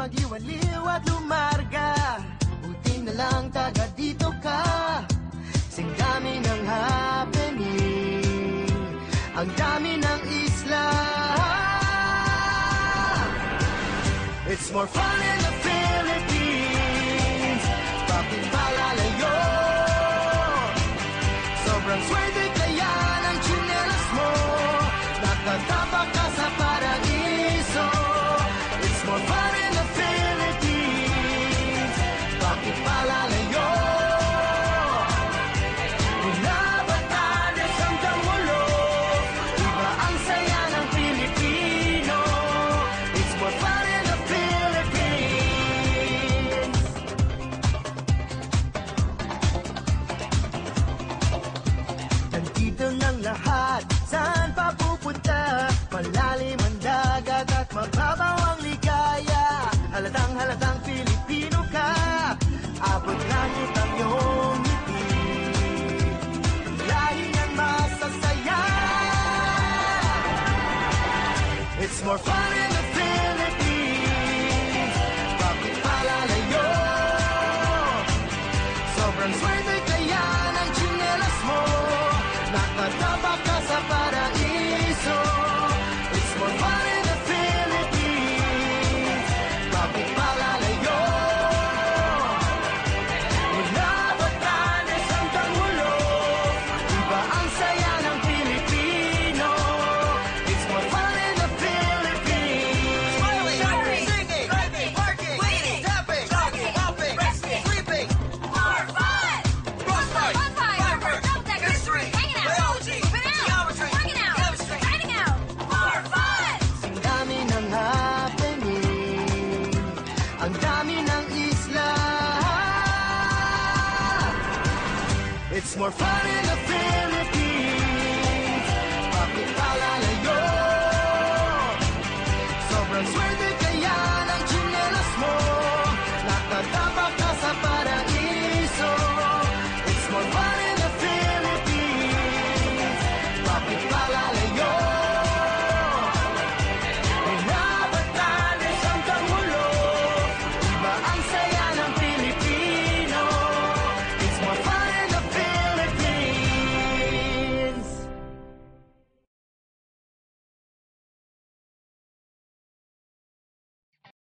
Mag-iwaliw at lumarga, buti na lang taga dito ka. Sing dami ng happening, ang dami ng isla. It's more fun in the Philippines. Bakit palalayo? Sobrang swerte kaya ng tsinelas mo, nakatapak ka sa paraiso. It's more fun in the Philippines. Bakit palalayo? Mula Batanes hanggang Molo, iba ang saya ng Pilipino. It's more fun in the Philippines. Nandito ng lahat, saan pa pupunta? Malalim ang dagat at mababaw ang ligaya. Halatang Pilipino ka, abot langit ang iyong ngiti. Lahi ng masasaya. It's more fun in the Philippines. Bakit palalayo? Sobrang swerte kaya ng tsinelas mo, nakatapak ka sa paraiso. It's more fun in the Philippines. Bakit palalayo? Mula Batanes hanggang Molo, iba ang saya ng Pilipino. It's more fun in the Philippines. Smiling, Shouting, singing, driving, parking, waiting, tapping, jogging, hopping, resting, sleeping, More fun! frostbite, Bonfire! fiber, Double decker! history, Hanging out! biology, Moving out! geometry, Working out! chemistry. Dining out! More fun! Ang dami ng happening, ang dami ng isla. It's more fun in the Philippines.